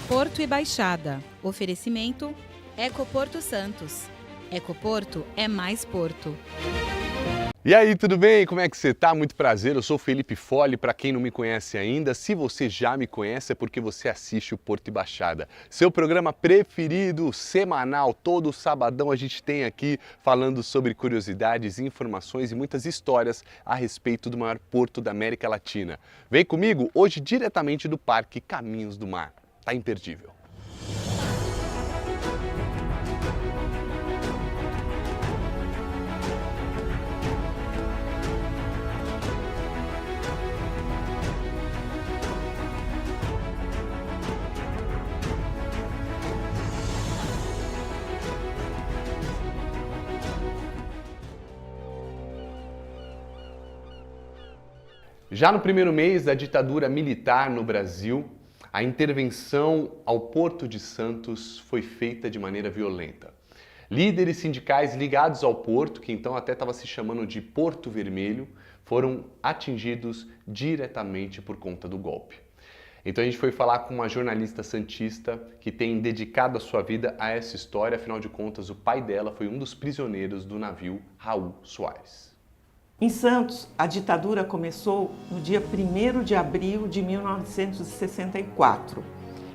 Porto e Baixada. Oferecimento Ecoporto Santos. Ecoporto é mais Porto. E aí, tudo bem? Como é que você tá? Muito prazer, eu sou Felipe Folli, para quem não me conhece ainda. Se você já me conhece é porque você assiste o Porto e Baixada. Seu programa preferido, semanal, todo sabadão a gente tem aqui falando sobre curiosidades, informações e muitas histórias a respeito do maior porto da América Latina. Vem comigo hoje diretamente do Parque Caminhos do Mar. Tá imperdível. Já no primeiro mês da ditadura militar no Brasil, a intervenção ao Porto de Santos foi feita de maneira violenta. Líderes sindicais ligados ao porto, que então até estava se chamando de Porto Vermelho, foram atingidos diretamente por conta do golpe. Então a gente foi falar com uma jornalista santista que tem dedicado a sua vida a essa história, afinal de contas o pai dela foi um dos prisioneiros do navio Raul Soares. Em Santos, a ditadura começou no dia 1º de abril de 1964.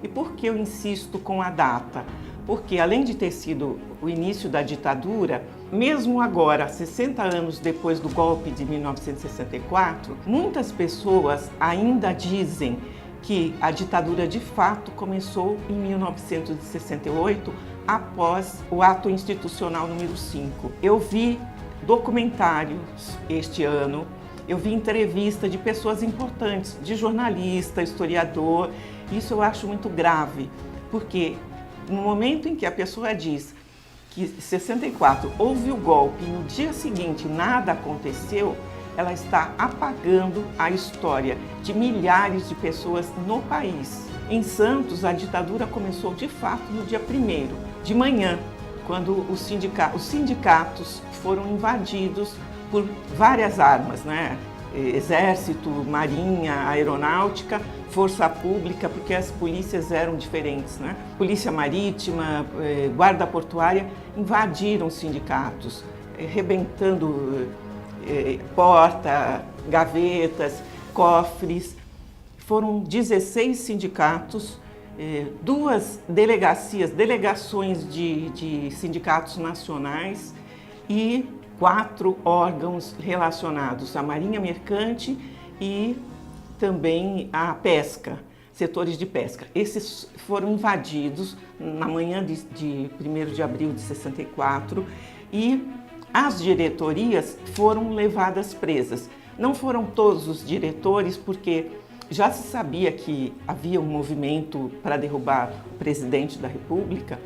E por que eu insisto com a data? Porque além de ter sido o início da ditadura, mesmo agora, 60 anos depois do golpe de 1964, muitas pessoas ainda dizem que a ditadura de fato começou em 1968, após o ato institucional número 5. Eu vi documentários este ano, eu vi entrevista de pessoas importantes, de jornalista, historiador. Isso eu acho muito grave, porque no momento em que a pessoa diz que em 64 houve o golpe e no dia seguinte nada aconteceu, ela está apagando a história de milhares de pessoas no país. Em Santos, a ditadura começou de fato no dia 1º, de manhã, quando os sindicatos foram invadidos por várias armas, né? Exército, Marinha, Aeronáutica, Força Pública, porque as polícias eram diferentes, né? Polícia Marítima, Guarda Portuária invadiram os sindicatos, rebentando porta, gavetas, cofres. Foram 16 sindicatos, 2 delegações de sindicatos nacionais e 4 órgãos relacionados à Marinha Mercante e também à pesca, setores de pesca. Esses foram invadidos na manhã de 1º de abril de 64 e as diretorias foram levadas presas. Não foram todos os diretores, porque já se sabia que havia um movimento para derrubar o presidente da República.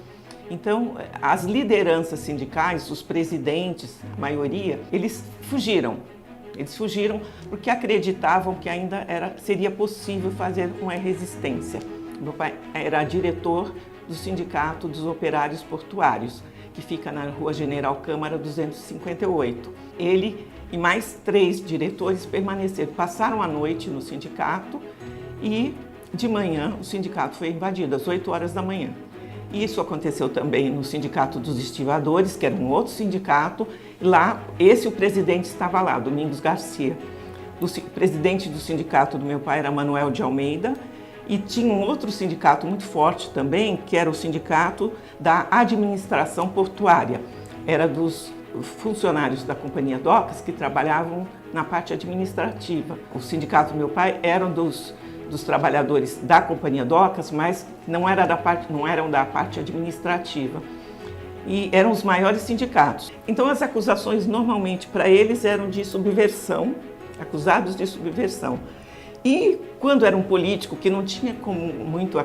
Então, as lideranças sindicais, os presidentes, a maioria, eles fugiram. Eles fugiram porque acreditavam que ainda seria possível fazer uma resistência. Meu pai era diretor do Sindicato dos Operários Portuários, que fica na Rua General Câmara 258. Ele e mais 3 diretores permaneceram, passaram a noite no sindicato e de manhã o sindicato foi invadido, às 8 horas da manhã. Isso aconteceu também no Sindicato dos Estivadores, que era um outro sindicato. Lá, o presidente estava lá, Domingos Garcia. O presidente do sindicato do meu pai era Manuel de Almeida. E tinha um outro sindicato muito forte também, que era o Sindicato da Administração Portuária. Era dos funcionários da Companhia Docas que trabalhavam na parte administrativa. O sindicato do meu pai eram dos trabalhadores da Companhia Docas, mas não eram da parte administrativa. E eram os maiores sindicatos. Então as acusações normalmente para eles eram de subversão, acusados de subversão. E quando era um político que não tinha como muito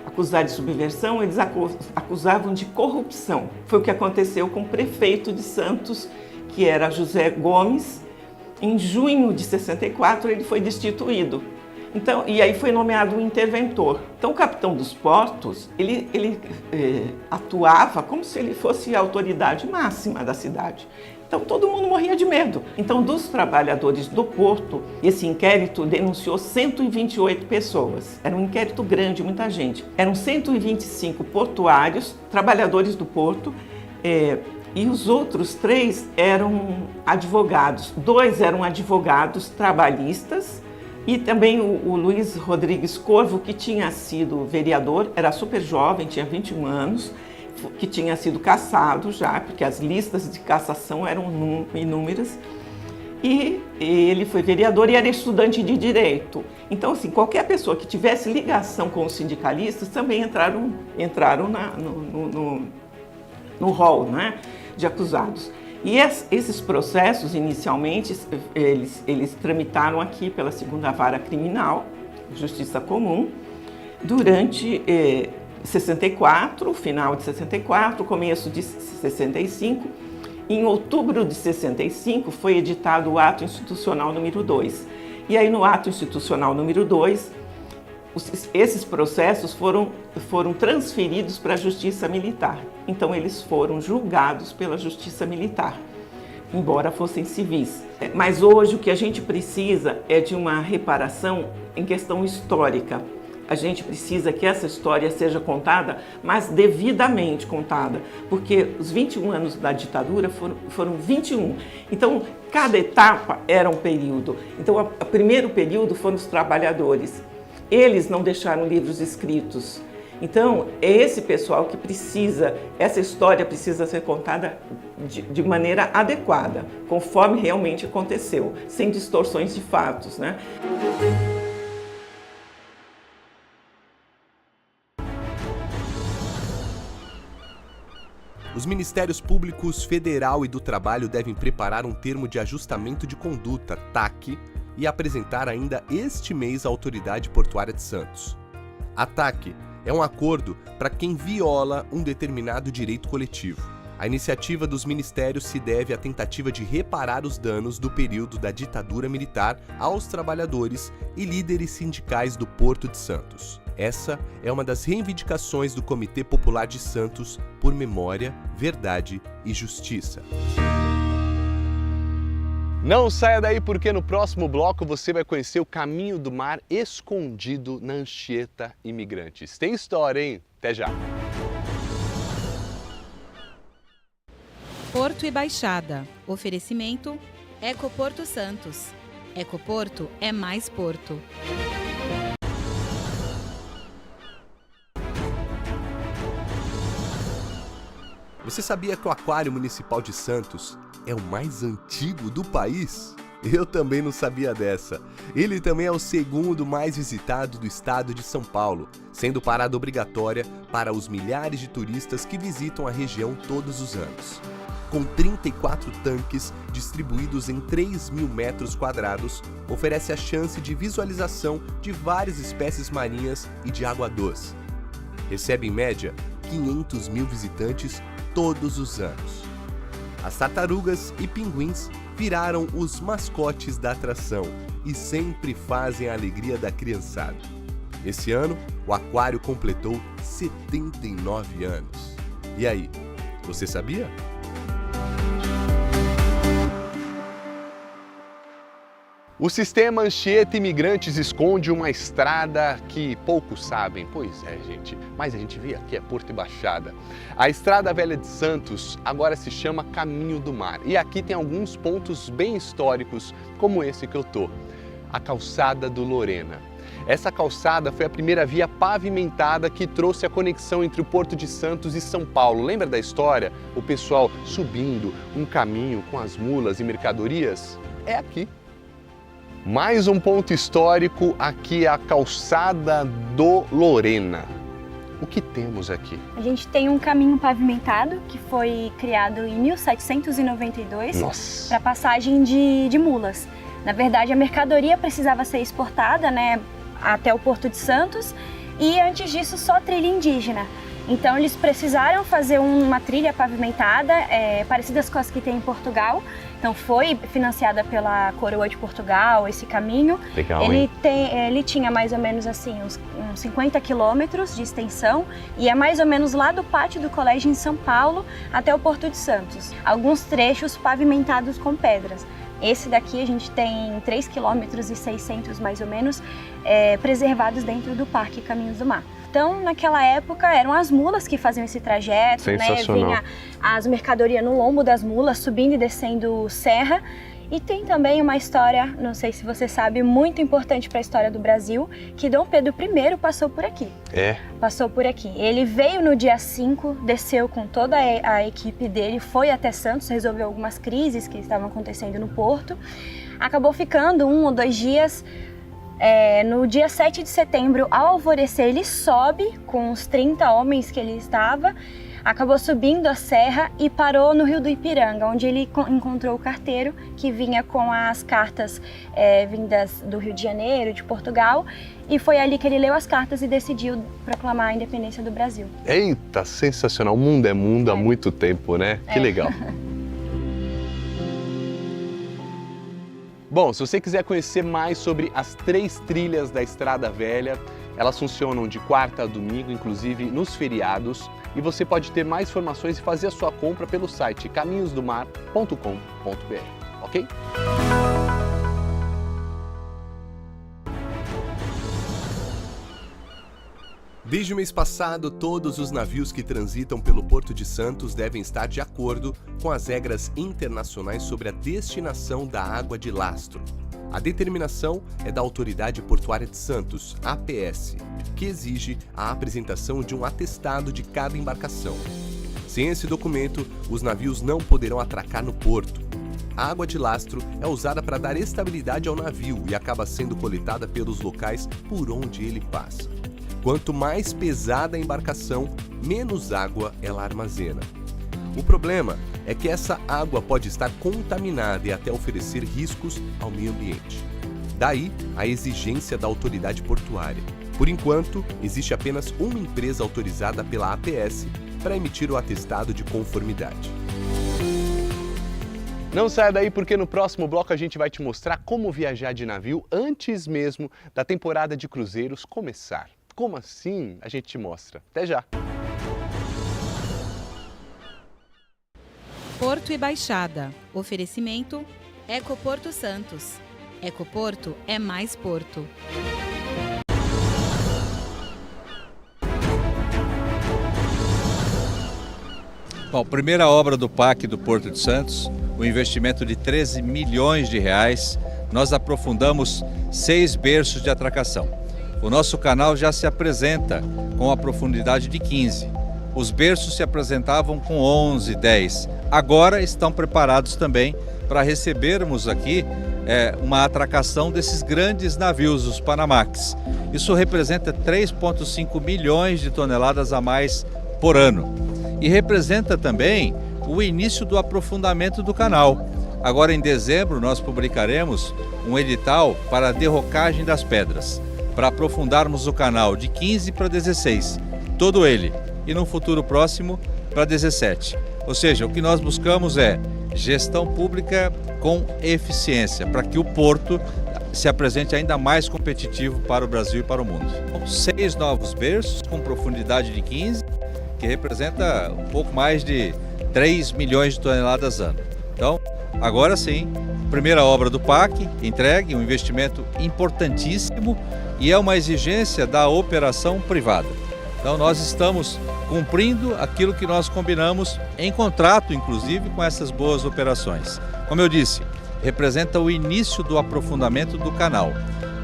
acusar de subversão, eles acusavam de corrupção. Foi o que aconteceu com o prefeito de Santos, que era José Gomes. Em junho de 64 ele foi destituído. Então, e aí foi nomeado um interventor. Então o capitão dos portos, ele atuava como se ele fosse a autoridade máxima da cidade. Então todo mundo morria de medo. Então dos trabalhadores do porto, esse inquérito denunciou 128 pessoas. Era um inquérito grande, muita gente. Eram 125 portuários, trabalhadores do porto, e os outros 3 eram advogados. 2 eram advogados trabalhistas e também o Luiz Rodrigues Corvo, que tinha sido vereador, era super jovem, tinha 21 anos, que tinha sido cassado já, porque as listas de cassação eram inúmeras. E ele foi vereador e era estudante de direito. Então, assim, qualquer pessoa que tivesse ligação com os sindicalistas também entraram no rol, né, de acusados. E esses processos, inicialmente, eles tramitaram aqui pela 2ª Vara Criminal, Justiça Comum, durante 64, final de 64, começo de 65. Em outubro de 65 foi editado o Ato Institucional número 2. E aí no Ato Institucional número 2, esses processos foram transferidos para a Justiça Militar. Então eles foram julgados pela Justiça Militar, embora fossem civis. Mas hoje o que a gente precisa é de uma reparação em questão histórica. A gente precisa que essa história seja contada, mas devidamente contada, porque os 21 anos da ditadura foram 21. Então, cada etapa era um período. Então, o primeiro período foram os trabalhadores. Eles não deixaram livros escritos. Então, é esse pessoal que precisa, essa história precisa ser contada de maneira adequada, conforme realmente aconteceu, sem distorções de fatos, né? Os Ministérios Públicos Federal e do Trabalho devem preparar um termo de ajustamento de conduta, TAC, e apresentar ainda este mês à Autoridade Portuária de Santos. A TAC é um acordo para quem viola um determinado direito coletivo. A iniciativa dos ministérios se deve à tentativa de reparar os danos do período da ditadura militar aos trabalhadores e líderes sindicais do Porto de Santos. Essa é uma das reivindicações do Comitê Popular de Santos por Memória, Verdade e Justiça. Não saia daí, porque no próximo bloco você vai conhecer o caminho do mar escondido na Anchieta Imigrantes. Tem história, hein? Até já! Porto e Baixada. Oferecimento Ecoporto Santos. Ecoporto é mais porto. Você sabia que o Aquário Municipal de Santos é o mais antigo do país? Eu também não sabia dessa. Ele também é o 2º mais visitado do estado de São Paulo, sendo parada obrigatória para os milhares de turistas que visitam a região todos os anos. Com 34 tanques distribuídos em 3.000 metros quadrados, oferece a chance de visualização de várias espécies marinhas e de água doce. Recebe em média 500 mil visitantes todos os anos. As tartarugas e pinguins viraram os mascotes da atração e sempre fazem a alegria da criançada. Esse ano, o aquário completou 79 anos. E aí, você sabia? O sistema Anchieta Imigrantes esconde uma estrada que poucos sabem. Pois é, gente, mas a gente vê aqui é Porto e Baixada. A Estrada Velha de Santos agora se chama Caminho do Mar. E aqui tem alguns pontos bem históricos, como esse que eu tô. A Calçada do Lorena. Essa calçada foi a primeira via pavimentada que trouxe a conexão entre o Porto de Santos e São Paulo. Lembra da história? O pessoal subindo um caminho com as mulas e mercadorias? É aqui. Mais um ponto histórico, aqui é a Calçada do Lorena. O que temos aqui? A gente tem um caminho pavimentado que foi criado em 1792 para passagem de mulas. Na verdade, a mercadoria precisava ser exportada, né, até o Porto de Santos, e antes disso só trilha indígena. Então eles precisaram fazer uma trilha pavimentada, parecidas com as que tem em Portugal. Então foi financiada pela Coroa de Portugal esse caminho. Legal, ele tinha mais ou menos assim uns 50 quilômetros de extensão e é mais ou menos lá do pátio do colégio em São Paulo até o Porto de Santos. Alguns trechos pavimentados com pedras. Esse daqui a gente tem 3,6 km mais ou menos preservados dentro do Parque Caminhos do Mar. Então, naquela época, eram as mulas que faziam esse trajeto, né? Vinha as mercadorias no lombo das mulas, subindo e descendo serra. E tem também uma história, não sei se você sabe, muito importante para a história do Brasil, que Dom Pedro I passou por aqui. Passou por aqui. Ele veio no dia 5, desceu com toda a equipe dele, foi até Santos, resolveu algumas crises que estavam acontecendo no porto. Acabou ficando 1 ou 2 dias. No dia 7 de setembro, ao alvorecer, ele sobe com os 30 homens que ele estava, acabou subindo a serra e parou no Rio do Ipiranga, onde ele encontrou o carteiro que vinha com as cartas vindas do Rio de Janeiro, de Portugal, e foi ali que ele leu as cartas e decidiu proclamar a independência do Brasil. Eita, sensacional! O mundo é mundo há muito tempo, né? Que legal! Bom, se você quiser conhecer mais sobre as 3 trilhas da Estrada Velha, elas funcionam de quarta a domingo, inclusive nos feriados, e você pode ter mais informações e fazer a sua compra pelo site caminhosdomar.com.br, ok? Desde o mês passado, todos os navios que transitam pelo Porto de Santos devem estar de acordo com as regras internacionais sobre a destinação da água de lastro. A determinação é da Autoridade Portuária de Santos, APS, que exige a apresentação de um atestado de cada embarcação. Sem esse documento, os navios não poderão atracar no porto. A água de lastro é usada para dar estabilidade ao navio e acaba sendo coletada pelos locais por onde ele passa. Quanto mais pesada a embarcação, menos água ela armazena. O problema é que essa água pode estar contaminada e até oferecer riscos ao meio ambiente. Daí a exigência da autoridade portuária. Por enquanto, existe apenas uma empresa autorizada pela APS para emitir o atestado de conformidade. Não saia daí porque no próximo bloco a gente vai te mostrar como viajar de navio antes mesmo da temporada de cruzeiros começar. Como assim? A gente te mostra. Até já! Porto e Baixada. Oferecimento Ecoporto Santos. Ecoporto é mais Porto. Bom, primeira obra do PAC do Porto de Santos, o investimento de 13 milhões de reais. Nós aprofundamos 6 berços de atracação. O nosso canal já se apresenta com a profundidade de 15. Os berços se apresentavam com 11, 10. Agora estão preparados também para recebermos aqui uma atracação desses grandes navios, os Panamax. Isso representa 3,5 milhões de toneladas a mais por ano. E representa também o início do aprofundamento do canal. Agora em dezembro nós publicaremos um edital para a derrocagem das pedras, para aprofundarmos o canal de 15 para 16, todo ele, e no futuro próximo para 17. Ou seja, o que nós buscamos é gestão pública com eficiência, para que o porto se apresente ainda mais competitivo para o Brasil e para o mundo. 6 novos berços com profundidade de 15, que representa um pouco mais de 3 milhões de toneladas ano. Então, agora sim, primeira obra do PAC, entregue, um investimento importantíssimo e é uma exigência da operação privada. Então nós estamos cumprindo aquilo que nós combinamos em contrato, inclusive, com essas boas operações. Como eu disse, representa o início do aprofundamento do canal.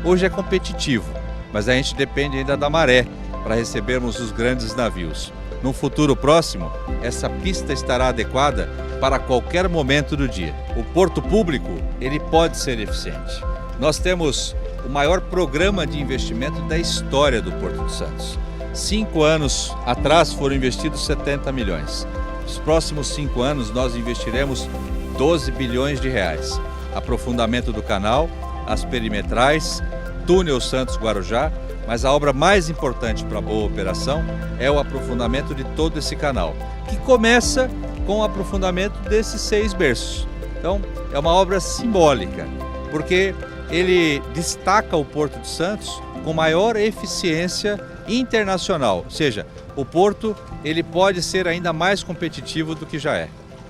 Hoje é competitivo, mas a gente depende ainda da maré para recebermos os grandes navios. No futuro próximo, essa pista estará adequada para qualquer momento do dia. O porto público, ele pode ser eficiente. Nós temos o maior programa de investimento da história do Porto de Santos. 5 anos atrás foram investidos 70 milhões. Nos próximos 5 anos nós investiremos 12 bilhões de reais. Aprofundamento do canal, as perimetrais, túnel Santos-Guarujá, Mas a obra mais importante para a boa operação é o aprofundamento de todo esse canal, que começa com o aprofundamento desses 6 berços. Então, é uma obra simbólica, porque ele destaca o Porto de Santos com maior eficiência internacional, ou seja, o porto ele pode ser ainda mais competitivo do que já é.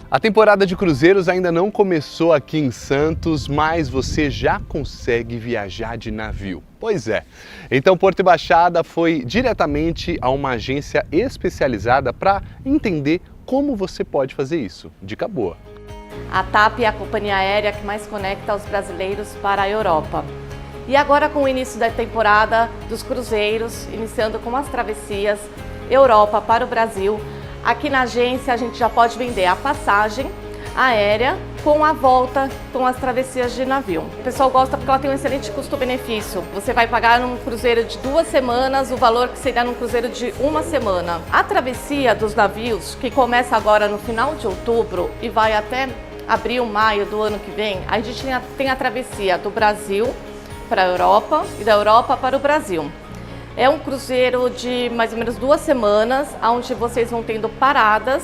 A temporada de cruzeiros ainda não começou aqui em Santos, mas você já consegue viajar de navio. Pois é. Então Porto e Baixada foi diretamente a uma agência especializada para entender como você pode fazer isso. Dica boa. A TAP é a companhia aérea que mais conecta os brasileiros para a Europa. E agora, com o início da temporada dos cruzeiros, iniciando com as travessias Europa para o Brasil, aqui na agência a gente já pode vender a passagem aérea com a volta com as travessias de navio. O pessoal gosta porque ela tem um excelente custo-benefício. Você vai pagar num cruzeiro de 2 semanas o valor que seria num cruzeiro de 1 semana. A travessia dos navios, que começa agora no final de outubro e vai até abril, maio do ano que vem, a gente tem a travessia do Brasil para a Europa e da Europa para o Brasil. É um cruzeiro de mais ou menos 2 semanas, onde vocês vão tendo paradas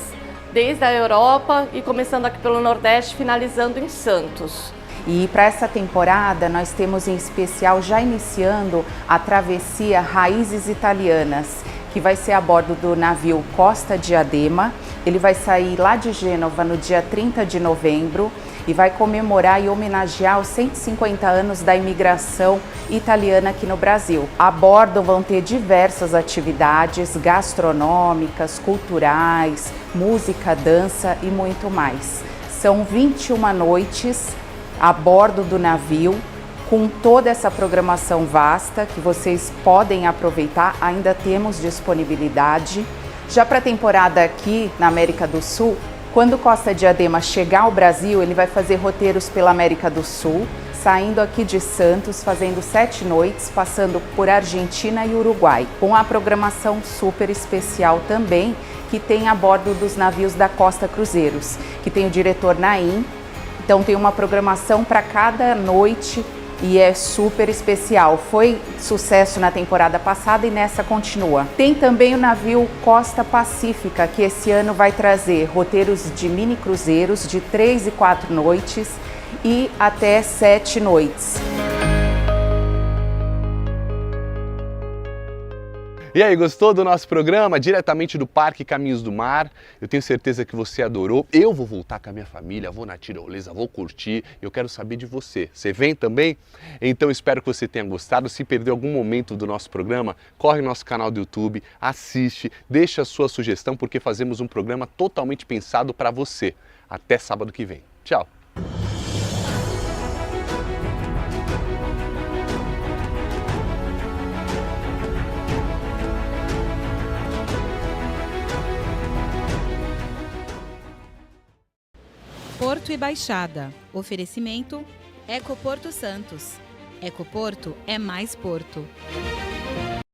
desde a Europa e começando aqui pelo Nordeste, finalizando em Santos. E para essa temporada nós temos em especial já iniciando a travessia Raízes Italianas, que vai ser a bordo do navio Costa Diadema. Ele vai sair lá de Gênova no dia 30 de novembro e vai comemorar e homenagear os 150 anos da imigração italiana aqui no Brasil. A bordo vão ter diversas atividades gastronômicas, culturais, música, dança e muito mais. São 21 noites a bordo do navio, com toda essa programação vasta que vocês podem aproveitar, ainda temos disponibilidade. Já para a temporada aqui na América do Sul, quando Costa Diadema chegar ao Brasil, ele vai fazer roteiros pela América do Sul, saindo aqui de Santos, fazendo 7 noites, passando por Argentina e Uruguai, com a programação super especial também, que tem a bordo dos navios da Costa Cruzeiros, que tem o diretor Naim. Então tem uma programação para cada noite e é super especial. Foi sucesso na temporada passada e nessa continua. Tem também o navio Costa Pacífica, que esse ano vai trazer roteiros de mini cruzeiros de 3 e 4 noites e até 7 noites. E aí, gostou do nosso programa? Diretamente do Parque Caminhos do Mar. Eu tenho certeza que você adorou. Eu vou voltar com a minha família, vou na tirolesa, vou curtir. Eu quero saber de você. Você vem também? Então espero que você tenha gostado. Se perdeu algum momento do nosso programa, corre no nosso canal do YouTube, assiste, deixa a sua sugestão, porque fazemos um programa totalmente pensado para você. Até sábado que vem. Tchau! Porto e Baixada. Oferecimento Ecoporto Santos. Ecoporto é mais Porto.